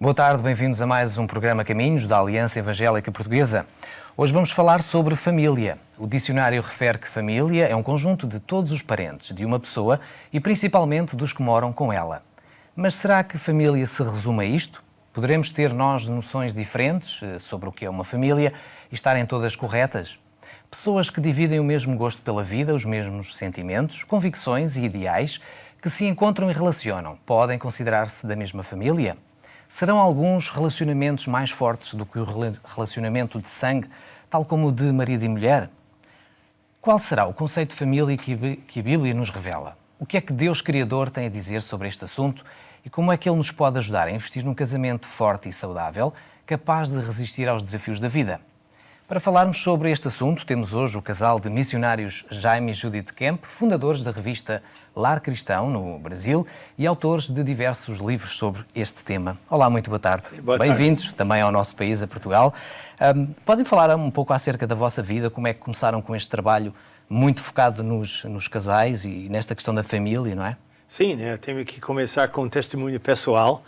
Boa tarde, bem-vindos a mais um programa Caminhos da Aliança Evangélica Portuguesa. Hoje vamos falar sobre família. O dicionário refere que família é um conjunto de todos os parentes de uma pessoa e principalmente dos que moram com ela. Mas será que família se resume a isto? Poderemos ter nós noções diferentes sobre o que é uma família e estarem todas corretas? Pessoas que dividem o mesmo gosto pela vida, os mesmos sentimentos, convicções e ideais, que se encontram e relacionam, podem considerar-se da mesma família? Serão alguns relacionamentos mais fortes do que o relacionamento de sangue, tal como o de marido e mulher? Qual será o conceito de família que a Bíblia nos revela? O que é que Deus Criador tem a dizer sobre este assunto e como é que Ele nos pode ajudar a investir num casamento forte e saudável, capaz de resistir aos desafios da vida? Para falarmos sobre este assunto, temos hoje o casal de missionários Jaime e Judith Kemp, fundadores da revista Lar Cristão, no Brasil, e autores de diversos livros sobre este tema. Olá, muito boa tarde. Bem-vindos também ao nosso país, a Portugal. Podem falar um pouco acerca da vossa vida, como é que começaram com este trabalho muito focado nos casais e nesta questão da família, não é? Sim, tenho que começar com um testemunho pessoal.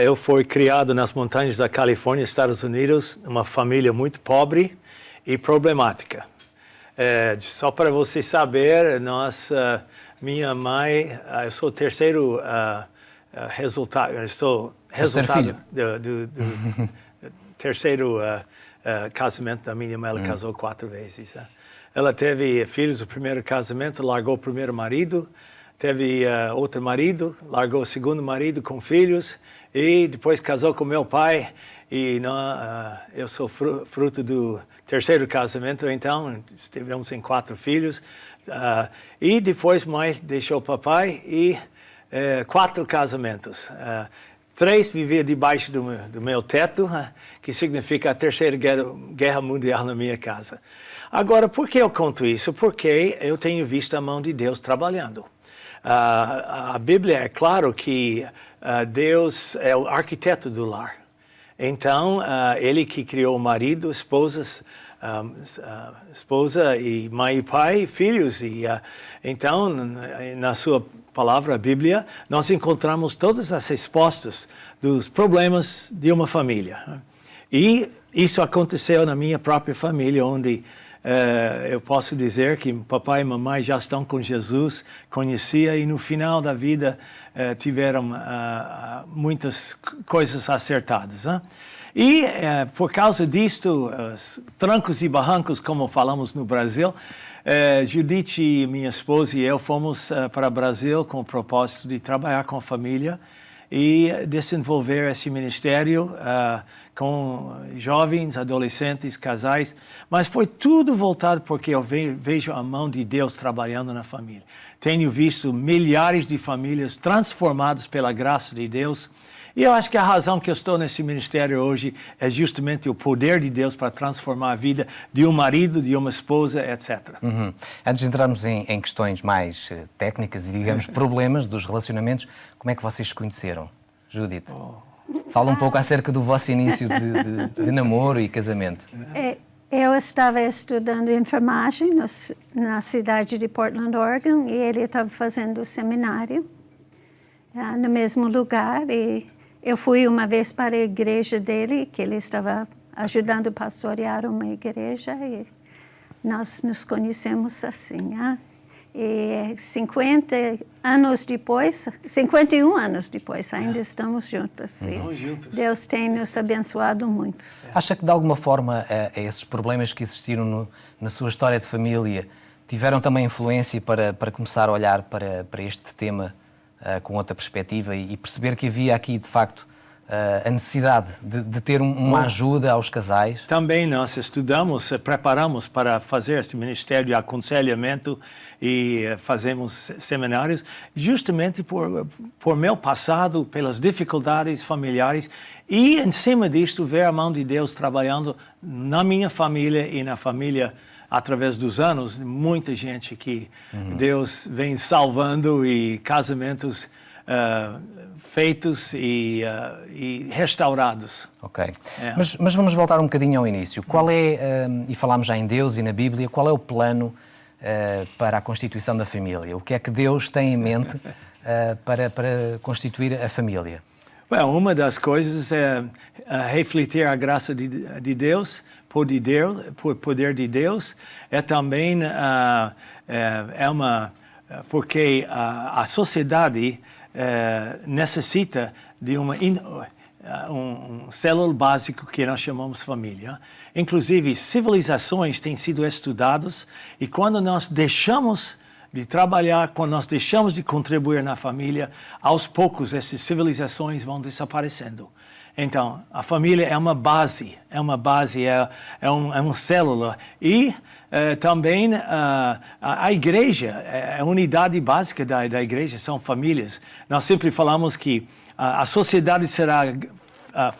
Eu fui criado nas montanhas da Califórnia, Estados Unidos, uma família muito pobre e problemática. Só para você saber, minha mãe, eu sou o terceiro resultado, do terceiro casamento da minha mãe. Ela casou 4 vezes. Ela teve filhos do primeiro casamento, largou o primeiro marido, teve outro marido, largou o segundo marido com filhos e depois casou com meu pai. E eu sou fruto do terceiro casamento, então estivemos em 4 filhos. E depois mãe deixou o papai e 4 casamentos. 3 vivia debaixo do meu teto, que significa a terceira guerra mundial na minha casa. Agora, por que eu conto isso? Porque eu tenho visto a mão de Deus trabalhando. A Bíblia é claro que Deus é o arquiteto do lar. Então, Ele que criou o marido, esposa e mãe e pai, filhos. Então, na sua palavra, a Bíblia, nós encontramos todas as respostas dos problemas de uma família. E isso aconteceu na minha própria família, onde eu posso dizer que papai e mamãe já estão com Jesus, conhecia, e no final da vida tiveram muitas coisas acertadas. E por causa disto, trancos e barrancos, como falamos no Brasil, Judith, minha esposa, e eu fomos para o Brasil com o propósito de trabalhar com a família e desenvolver esse ministério com jovens, adolescentes, casais, mas foi tudo voltado porque eu vejo a mão de Deus trabalhando na família. Tenho visto milhares de famílias transformadas pela graça de Deus, e eu acho que a razão que eu estou nesse ministério hoje é justamente o poder de Deus para transformar a vida de um marido, de uma esposa, etc. Antes de entrarmos em questões mais técnicas e, digamos, problemas dos relacionamentos, como é que vocês se conheceram? Judith, fala um pouco acerca do vosso início de namoro e casamento. Eu estava estudando enfermagem na cidade de Portland, Oregon, e ele estava fazendo seminário no mesmo lugar, e eu fui uma vez para a igreja dele, que ele estava ajudando a pastorear uma igreja, e nós nos conhecemos assim. E 51 anos depois, ainda estamos juntos. Deus tem nos abençoado muito. Acha que, de alguma forma, esses problemas que existiram na sua história de família tiveram também influência para começar a olhar para este tema com outra perspectiva e perceber que havia aqui, de facto, a necessidade de ter uma ajuda aos casais? Também nós estudamos, preparamos para fazer esse ministério de aconselhamento e fazemos seminários, justamente por meu passado, pelas dificuldades familiares, e em cima disto ver a mão de Deus trabalhando na minha família e na família através dos anos, muita gente que Deus vem salvando, e casamentos feitos e restaurados. Ok. Mas vamos voltar um bocadinho ao início. Qual é, e falámos já em Deus e na Bíblia, qual é o plano para a constituição da família? O que é que Deus tem em mente para constituir a família? Well, uma das coisas é refletir a graça de Deus, poder de Deus. É também porque a sociedade necessita de um célula básico que nós chamamos família. Inclusive, civilizações têm sido estudadas e quando nós deixamos de trabalhar, quando nós deixamos de contribuir na família, aos poucos essas civilizações vão desaparecendo. Então, a família é uma base, é uma célula. E também a igreja, a unidade básica da igreja são famílias. Nós sempre falamos que a sociedade será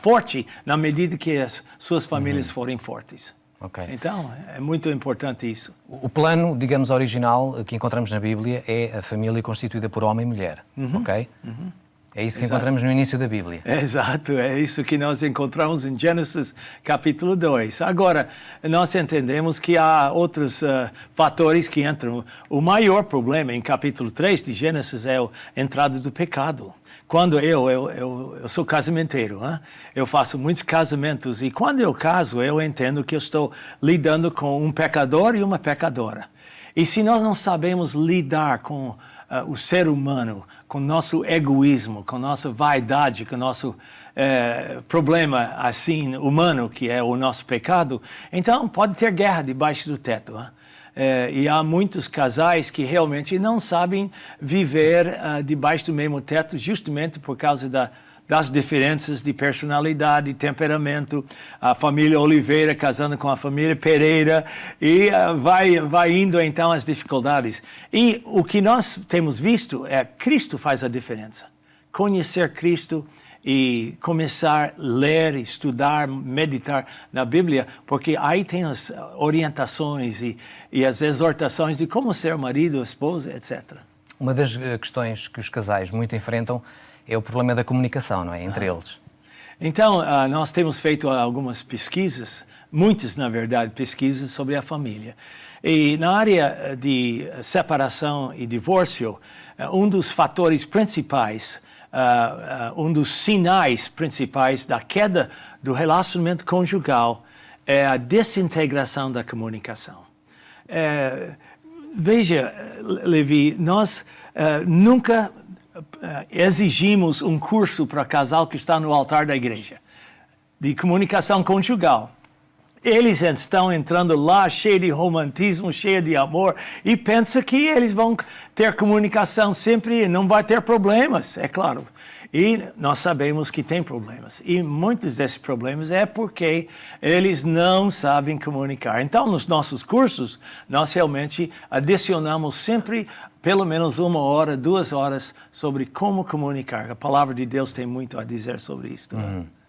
forte na medida que as suas famílias forem fortes. Okay. Então, é muito importante isso. O plano, digamos, original que encontramos na Bíblia é a família constituída por homem e mulher, ok? É isso que encontramos no início da Bíblia. Exato, é isso que nós encontramos em Gênesis capítulo 2. Agora, nós entendemos que há outros fatores que entram. O maior problema em capítulo 3 de Gênesis é a entrada do pecado. Quando eu sou casamenteiro, eu faço muitos casamentos e quando eu caso, eu entendo que eu estou lidando com um pecador e uma pecadora. E se nós não sabemos lidar com o ser humano, com nosso egoísmo, com nossa vaidade, com nosso problema assim humano, que é o nosso pecado, então pode ter guerra debaixo do teto. E há muitos casais que realmente não sabem viver debaixo do mesmo teto justamente por causa das diferenças de personalidade, temperamento, a família Oliveira casando com a família Pereira, e vai indo então as dificuldades. E o que nós temos visto é Cristo faz a diferença. Conhecer Cristo e começar a ler, estudar, meditar na Bíblia, porque aí tem as orientações e as exortações de como ser marido, esposa, etc. Uma das questões que os casais muito enfrentam é o problema da comunicação, não é? Entre eles. Então, nós temos feito algumas pesquisas, muitas, na verdade, pesquisas sobre a família. E na área de separação e divórcio, um dos fatores principais, um dos sinais principais da queda do relacionamento conjugal é a desintegração da comunicação. Veja, Levi, nós nunca exigimos um curso para casal que está no altar da igreja, de comunicação conjugal. Eles estão entrando lá cheio de romantismo, cheio de amor, e pensam que eles vão ter comunicação sempre e não vai ter problemas, é claro. E nós sabemos que tem problemas. E muitos desses problemas é porque eles não sabem comunicar. Então, nos nossos cursos, nós realmente adicionamos sempre pelo menos 1 hora, 2 horas sobre como comunicar. A palavra de Deus tem muito a dizer sobre isso.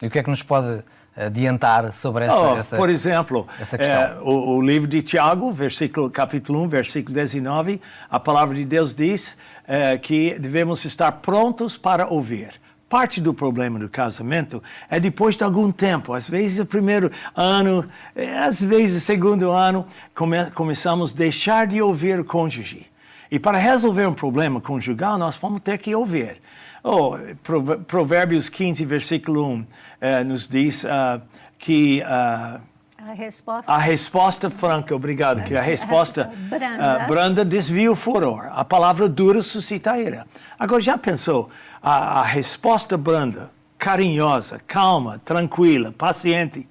E o que é que nos pode adiantar sobre essa por exemplo, questão? O livro de Tiago, capítulo 1, versículo 19, a palavra de Deus diz que devemos estar prontos para ouvir. Parte do problema do casamento é depois de algum tempo, às vezes o primeiro ano, às vezes o segundo ano, começamos a deixar de ouvir o cônjuge. E para resolver um problema conjugal, nós vamos ter que ouvir. Provérbios 15, versículo 1, nos diz que a resposta franca, obrigado, que a resposta branda desvia o furor. A palavra dura suscita a ira. Agora, já pensou? A resposta branda, carinhosa, calma, tranquila, paciente,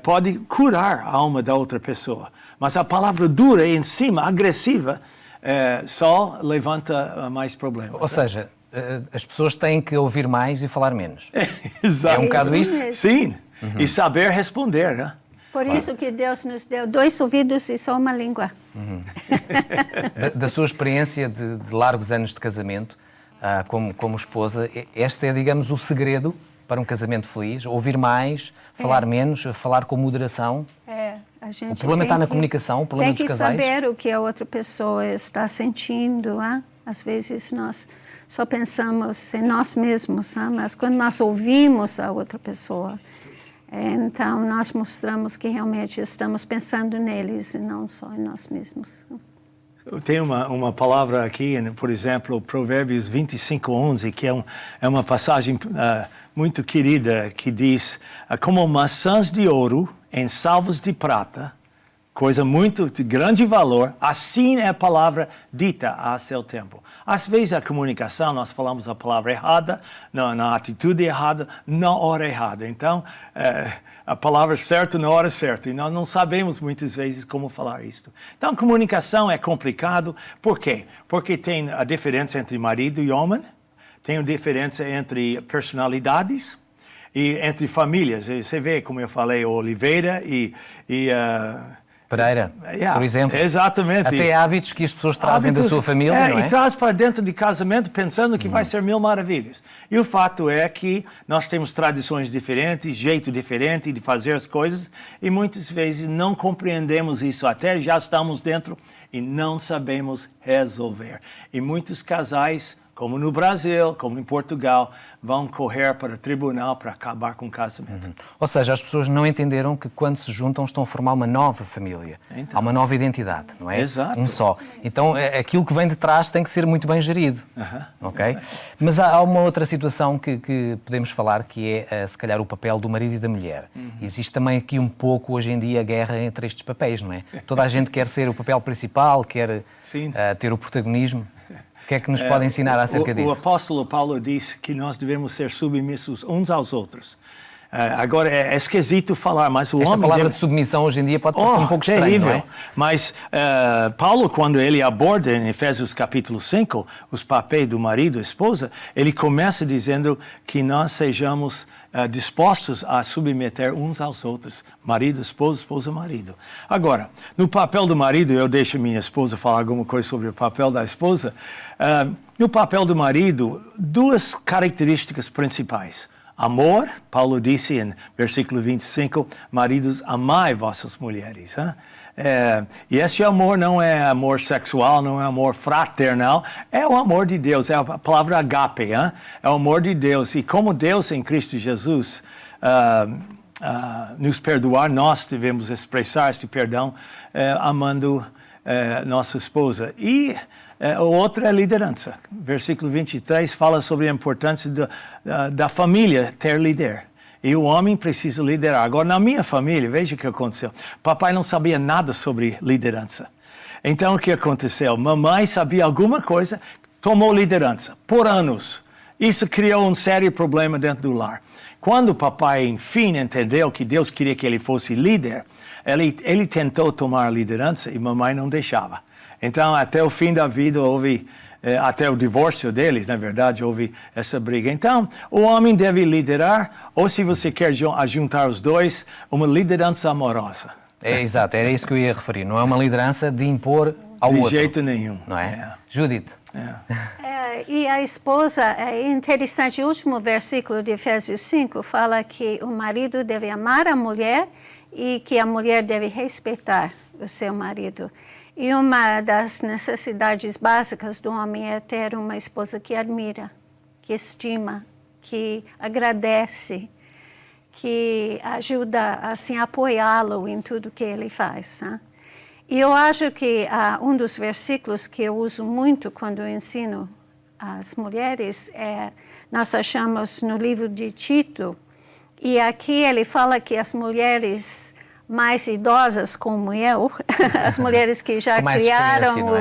pode curar a alma da outra pessoa. Mas a palavra dura em cima, agressiva, só levanta mais problemas. Ou seja, as pessoas têm que ouvir mais e falar menos. Exato. É um bocado isto? Sim, e saber responder, né? Por isso que Deus nos deu 2 ouvidos e só uma língua. Da sua experiência de largos anos de casamento, como esposa, este é, digamos, o segredo para um casamento feliz? Ouvir mais, falar menos, falar com moderação? O problema está na comunicação, o problema dos casais? Tem que saber o que a outra pessoa está sentindo. Às vezes nós só pensamos em nós mesmos, mas quando nós ouvimos a outra pessoa, então nós mostramos que realmente estamos pensando neles e não só em nós mesmos. Tem uma palavra aqui, por exemplo, Provérbios 25:11, que é uma passagem muito querida, que diz: como maçãs de ouro em salvos de prata, coisa muito de grande valor, assim é a palavra dita a seu tempo. Às vezes a comunicação, nós falamos a palavra errada, na atitude errada, na hora errada. Então, a palavra certa na hora certa. E nós não sabemos muitas vezes como falar isso. Então, comunicação é complicado. Por quê? Porque tem a diferença entre marido e homem, tem a diferença entre personalidades e entre famílias. Você vê, como eu falei, Oliveira e Pereira, por exemplo. Exatamente. Até hábitos que as pessoas trazem da sua família, não é? E traz para dentro de casamento pensando que vai ser mil maravilhas. E o fato é que nós temos tradições diferentes, jeito diferente de fazer as coisas, e muitas vezes não compreendemos isso, até já estamos dentro e não sabemos resolver. E muitos casais, como no Brasil, como em Portugal, vão correr para o tribunal para acabar com o casamento. Ou seja, as pessoas não entenderam que quando se juntam estão a formar uma nova família. Há uma nova identidade, não é? Exato. Um só. Então, aquilo que vem de trás tem que ser muito bem gerido. Ok? Mas há uma outra situação que podemos falar, que é, se calhar, o papel do marido e da mulher. Existe também aqui um pouco, hoje em dia, a guerra entre estes papéis, não é? Toda a gente quer ser o papel principal, quer ter o protagonismo. O que é que nos pode ensinar acerca disso? O apóstolo Paulo disse que nós devemos ser submissos uns aos outros. Agora, é esquisito falar, mas o homem... Esta palavra de submissão hoje em dia pode parecer um pouco estranho, não é? Mas Paulo, quando ele aborda em Efésios capítulo 5 os papéis do marido e esposa, ele começa dizendo que nós sejamos dispostos a submeter uns aos outros. Marido, esposa, esposa, marido. Agora, no papel do marido, eu deixo minha esposa falar alguma coisa sobre o papel da esposa. No papel do marido, duas características principais. Amor, Paulo disse em versículo 25, maridos, amai vossas mulheres. E esse amor não é amor sexual, não é amor fraternal, é o amor de Deus, é a palavra agape, é o amor de Deus. E como Deus em Cristo Jesus nos perdoar, nós devemos expressar esse perdão amando nossa esposa. E o outro é liderança. Versículo 23 fala sobre a importância da família ter líder. E o homem precisa liderar. Agora, na minha família, veja o que aconteceu. Papai não sabia nada sobre liderança. Então, o que aconteceu? Mamãe sabia alguma coisa, tomou liderança por anos. Isso criou um sério problema dentro do lar. Quando o papai, enfim, entendeu que Deus queria que ele fosse líder, ele tentou tomar a liderança e mamãe não deixava. Então, até o fim da vida, houve, até o divórcio deles, na verdade, houve essa briga. Então, o homem deve liderar, ou se você quer juntar os dois, uma liderança amorosa. Exato, era isso que eu ia referir. Não é uma liderança de impor ao outro. De jeito nenhum. Não é? Judith. E a esposa, é interessante, o último versículo de Efésios 5 fala que o marido deve amar a mulher e que a mulher deve respeitar o seu marido. E uma das necessidades básicas do homem é ter uma esposa que admira, que estima, que agradece, que ajuda assim, a apoiá-lo em tudo que ele faz. Né? E eu acho que um dos versículos que eu uso muito quando eu ensino as mulheres, nós achamos no livro de Tito, e aqui ele fala que as mulheres mais idosas como eu, as mulheres que já criaram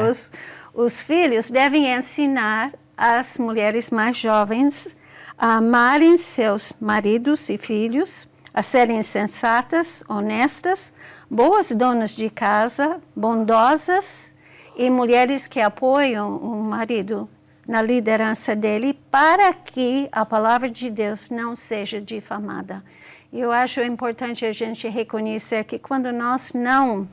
os filhos, devem ensinar as mulheres mais jovens a amarem seus maridos e filhos, a serem sensatas, honestas, boas donas de casa, bondosas e mulheres que apoiam o marido na liderança dele para que a palavra de Deus não seja difamada. Eu acho importante a gente reconhecer que quando nós não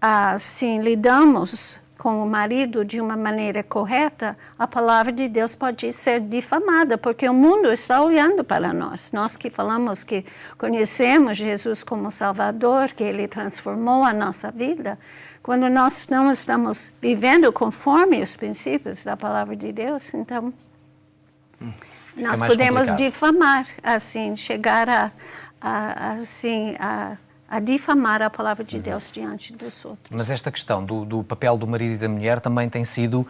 assim, lidamos com o marido de uma maneira correta, a palavra de Deus pode ser difamada, porque o mundo está olhando para nós. Nós que falamos que conhecemos Jesus como Salvador, que Ele transformou a nossa vida, quando nós não estamos vivendo conforme os princípios da palavra de Deus, então nós podemos difamar, assim, chegar a a difamar a palavra de Deus diante dos outros. Mas esta questão do papel do marido e da mulher também tem sido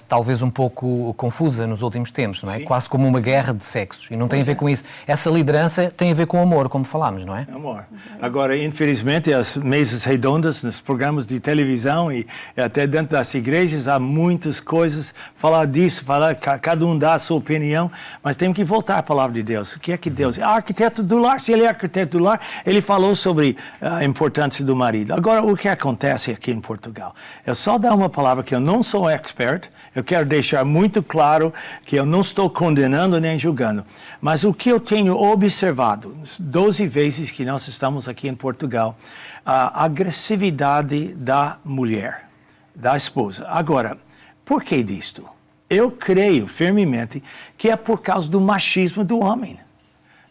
talvez um pouco confusa nos últimos tempos, não é? Sim. Quase como uma guerra de sexos. E não tem a ver com isso. Essa liderança tem a ver com amor, como falámos, não é? Amor. Agora, infelizmente, as mesas redondas nos programas de televisão e até dentro das igrejas há muitas coisas, falar disso, cada um dá a sua opinião, mas temos que voltar à palavra de Deus. O que é que Deus é? Arquiteto do lar, se ele é arquiteto do lar, ele falou sobre a importância do marido. Agora, o que acontece aqui em Portugal? Eu só dar uma palavra que eu não sou expert, eu quero deixar muito claro que eu não estou condenando nem julgando, mas o que eu tenho observado, 12 vezes que nós estamos aqui em Portugal, a agressividade da mulher, da esposa. Agora, por que disto? Eu creio firmemente que é por causa do machismo do homem.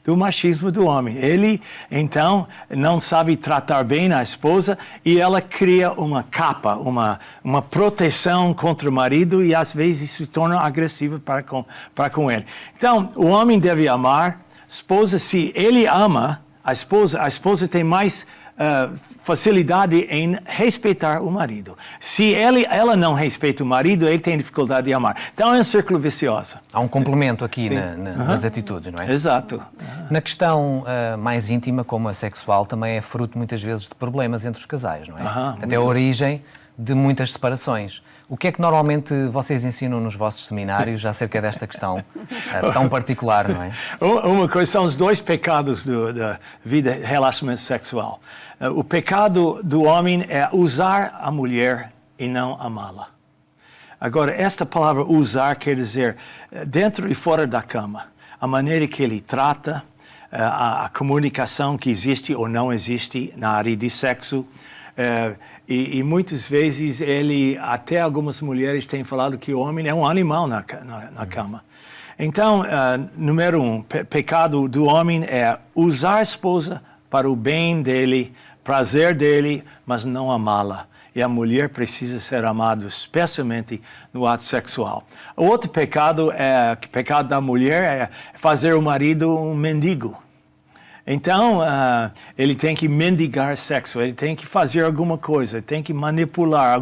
Do machismo do homem. Ele, então, não sabe tratar bem a esposa e ela cria uma capa, uma proteção contra o marido e, às vezes, se torna agressiva para com ele. Então, o homem deve amar a esposa. Se ele ama a esposa tem mais facilidade em respeitar o marido. Se ela não respeita o marido, ele tem dificuldade de amar. Então é um círculo vicioso. Há um complemento aqui nas atitudes, não é? Exato. Na questão mais íntima, como a sexual, também é fruto muitas vezes de problemas entre os casais, não é? Portanto, é a origem de muitas separações. O que é que normalmente vocês ensinam nos vossos seminários acerca desta questão tão particular, não é? Uma coisa são os dois pecados da vida, relacionamento sexual. O pecado do homem é usar a mulher e não amá-la. Agora, esta palavra usar quer dizer dentro e fora da cama. A maneira que ele trata, a comunicação que existe ou não existe na área de sexo. E muitas vezes até algumas mulheres têm falado que o homem é um animal na cama. Então, número 1, pecado do homem é usar a esposa para o bem dele, prazer dele, mas não amá-la. E a mulher precisa ser amada, especialmente no ato sexual. O outro pecado da mulher é fazer o marido um mendigo. Então, ele tem que mendigar sexo, ele tem que fazer alguma coisa, tem que manipular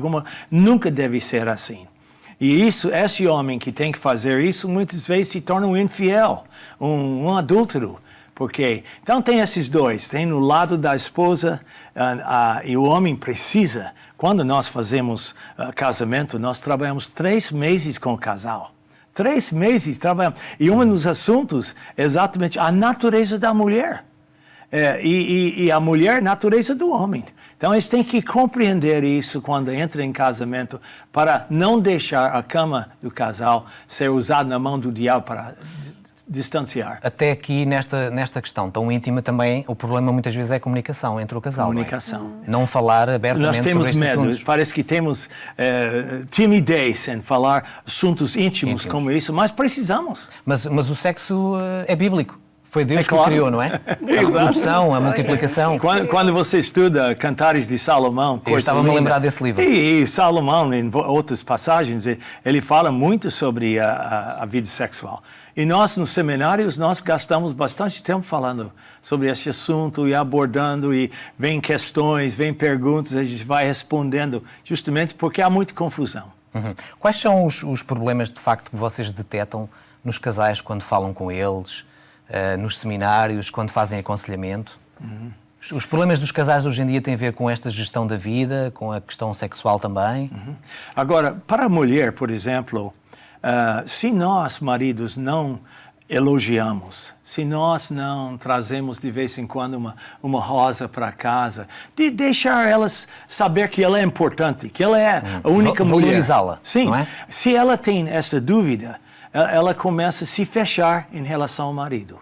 nunca deve ser assim. E esse homem que tem que fazer isso, muitas vezes se torna um infiel, um adúltero. Por quê? Então tem esses dois, tem no lado da esposa, e o homem precisa, quando nós fazemos casamento, nós trabalhamos 3 meses com o casal. 3 meses trabalhamos. E um dos assuntos é exatamente a natureza da mulher. E a mulher, natureza do homem. Então, eles têm que compreender isso quando entram em casamento para não deixar a cama do casal ser usada na mão do diabo para distanciar. Até aqui, nesta questão tão íntima também, o problema muitas vezes é a comunicação entre o casal. Comunicação. Não falar abertamente sobre estes assuntos. Nós temos medo, parece que temos timidez em falar assuntos íntimos como isso, mas precisamos. Mas o sexo é bíblico. Foi Deus que o criou, não é? A reprodução, a multiplicação. Quando você estuda Cantares de Salomão... Eu estava-me a lembrar desse livro. E Salomão, em outras passagens, ele fala muito sobre a vida sexual. E nós, nos seminários, nós gastamos bastante tempo falando sobre esse assunto e abordando, e vem questões, vem perguntas, a gente vai respondendo, justamente porque há muita confusão. Uhum. Quais são os problemas, de facto, que vocês detectam nos casais quando falam com eles, nos seminários, quando fazem aconselhamento? Uhum. Os problemas dos casais hoje em dia têm a ver com esta gestão da vida, com a questão sexual também? Uhum. Agora, para a mulher, por exemplo, se nós, maridos, não elogiamos, se nós não trazemos de vez em quando uma rosa para casa, de deixar elas saber que ela é importante, que ela é a única mulher. Valorizá-la. Sim, não é? Se ela tem essa dúvida, ela começa a se fechar em relação ao marido.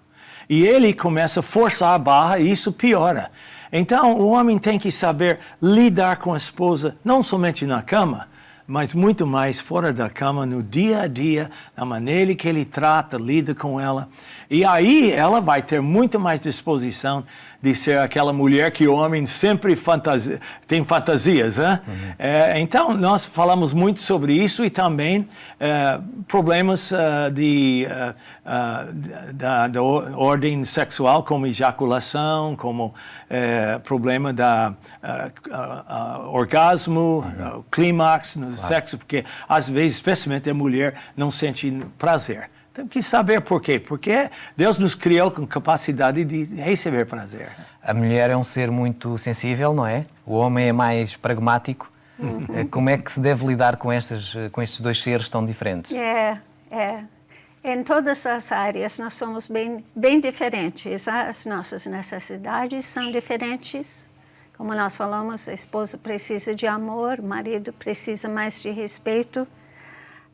E ele começa a forçar a barra e isso piora. Então, o homem tem que saber lidar com a esposa, não somente na cama, mas muito mais fora da cama, no dia a dia, na maneira que ele trata, lida com ela. E aí ela vai ter muito mais disposição de ser aquela mulher que o homem sempre tem fantasias. Né? Então, nós falamos muito sobre isso e também problemas da ordem sexual, como ejaculação, como problema da orgasmo, clímax no sexo, porque às vezes, especialmente a mulher, não sente prazer. Temos que saber por quê. Porque Deus nos criou com capacidade de receber prazer. A mulher é um ser muito sensível, não é? O homem é mais pragmático. Como é que se deve lidar com estes dois seres tão diferentes? Em todas as áreas nós somos bem diferentes. As nossas necessidades são diferentes. Como nós falamos, a esposa precisa de amor, o marido precisa mais de respeito.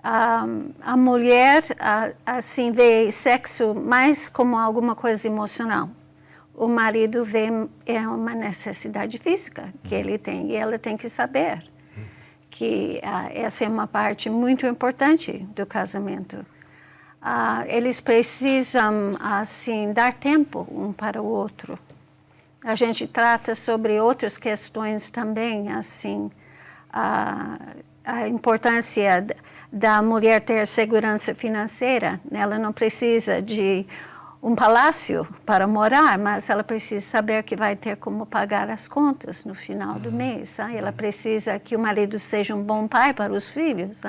A mulher, assim, vê sexo mais como alguma coisa emocional. O marido vê uma necessidade física que ele tem e ela tem que saber que essa é uma parte muito importante do casamento. Eles precisam, assim, dar tempo um para o outro. A gente trata sobre outras questões também, assim, a importância da mulher ter segurança financeira. Ela não precisa de um palácio para morar, mas ela precisa saber que vai ter como pagar as contas no final do mês. Ela precisa que o marido seja um bom pai para os filhos.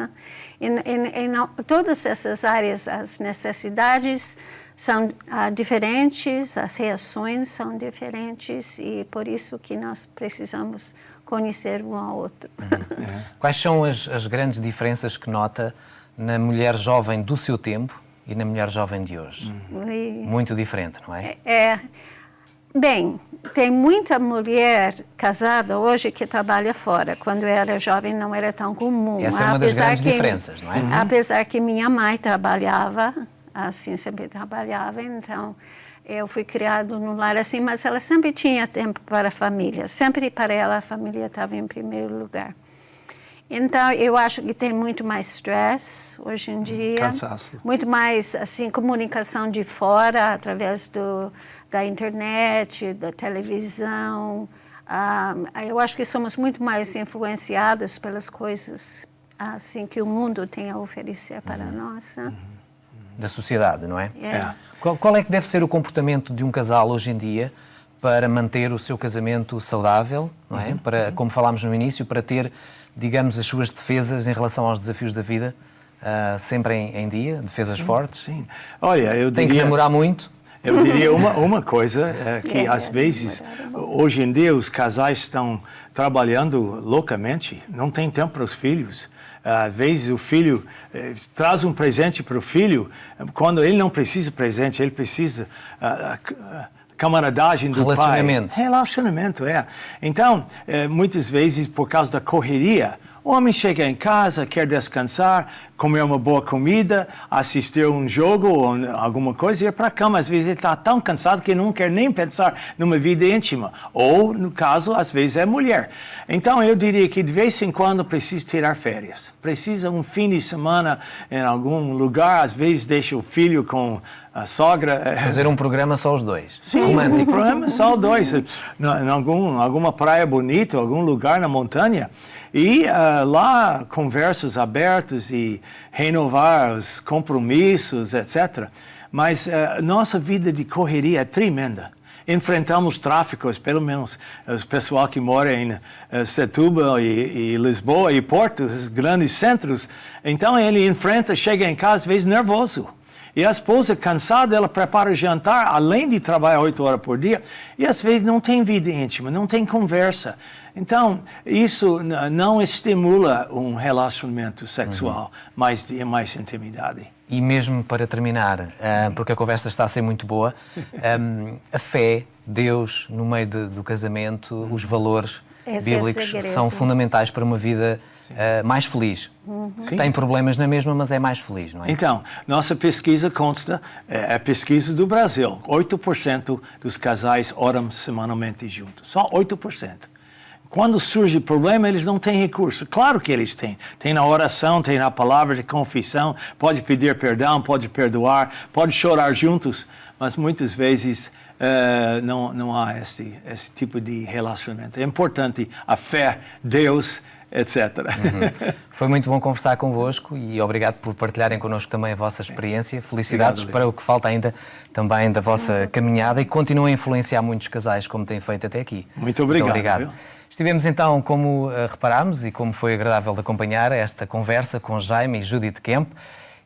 Em todas essas áreas, as necessidades são diferentes, as reações são diferentes e por isso que nós precisamos conhecer um ao outro. Quais são as grandes diferenças que nota na mulher jovem do seu tempo e na mulher jovem de hoje? Muito diferente, não é? Bem, tem muita mulher casada hoje que trabalha fora. Quando eu era jovem não era tão comum. Essa é uma das grandes diferenças, não é? Apesar que minha mãe trabalhava, assim, sempre trabalhava, então eu fui criado num lar assim, mas ela sempre tinha tempo para a família. Sempre para ela a família estava em primeiro lugar. Então, eu acho que tem muito mais stress hoje em dia. Cansaço. Muito mais, assim, comunicação de fora, através da internet, da televisão. Eu acho que somos muito mais influenciadas pelas coisas, assim, que o mundo tem a oferecer para nós. Da sociedade, não é? Qual é que deve ser o comportamento de um casal hoje em dia para manter o seu casamento saudável, não é? Para, como falámos no início, para ter, digamos, as suas defesas em relação aos desafios da vida sempre em dia, defesas fortes? Sim. Olha, eu Tem que namorar muito? Eu diria uma coisa, que às vezes, hoje em dia, os casais estão trabalhando loucamente, não tem tempo para os filhos. Às vezes o filho traz um presente para o filho, quando ele não precisa de presente, ele precisa camaradagem do relacionamento. pai. Relacionamento, Então, muitas vezes, por causa da correria, o homem chega em casa, quer descansar, comer uma boa comida, assistir um jogo ou alguma coisa e ir para a cama. Às vezes ele está tão cansado que não quer nem pensar numa vida íntima. Ou, no caso, às vezes é mulher. Então, eu diria que de vez em quando precisa tirar férias. Precisa um fim de semana em algum lugar. Às vezes deixa o filho com a sogra. Fazer um programa só os dois. Sim, romântico. Um programa só os dois. Em alguma praia bonita, algum lugar na montanha. E lá, conversas abertas e renovar os compromissos, etc. Mas nossa vida de correria é tremenda. Enfrentamos tráficos, pelo menos o pessoal que mora em Setúbal e Lisboa e Porto, os grandes centros. Então ele enfrenta, chega em casa, às vezes nervoso. E a esposa, cansada, ela prepara o jantar, além de trabalhar 8 horas por dia, e às vezes não tem vida íntima, não tem conversa. Então, isso não estimula um relacionamento sexual, mais intimidade. E mesmo para terminar, porque a conversa está a ser muito boa, a fé, Deus, no meio do casamento, os valores bíblicos são fundamentais para uma vida mais feliz. Que tem problemas na mesma, mas é mais feliz, não é? Então, nossa pesquisa consta, é a pesquisa do Brasil. 8% dos casais oram semanalmente juntos. Só 8%. Quando surge problema, eles não têm recurso. Claro que eles têm. Tem na oração, tem na palavra de confissão, pode pedir perdão, pode perdoar, pode chorar juntos, mas muitas vezes não há esse tipo de relacionamento. É importante a fé, Deus, etc. Foi muito bom conversar convosco e obrigado por partilharem connosco também a vossa experiência. Felicidades para o que falta ainda também da vossa caminhada e continuem a influenciar muitos casais como têm feito até aqui. Muito obrigado. Muito obrigado. Estivemos então, como reparámos e como foi agradável de acompanhar esta conversa com Jaime e Judith Kemp,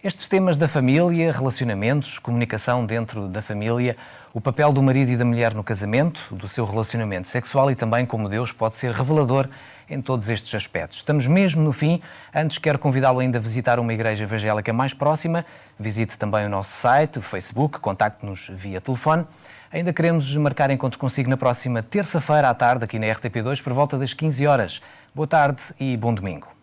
estes temas da família, relacionamentos, comunicação dentro da família, o papel do marido e da mulher no casamento, do seu relacionamento sexual e também como Deus pode ser revelador em todos estes aspectos. Estamos mesmo no fim. Antes, quero convidá-lo ainda a visitar uma igreja evangélica mais próxima. Visite também o nosso site, o Facebook, contacte-nos via telefone. Ainda queremos marcar encontro consigo na próxima terça-feira à tarde, aqui na RTP2, por volta das 15 horas. Boa tarde e bom domingo.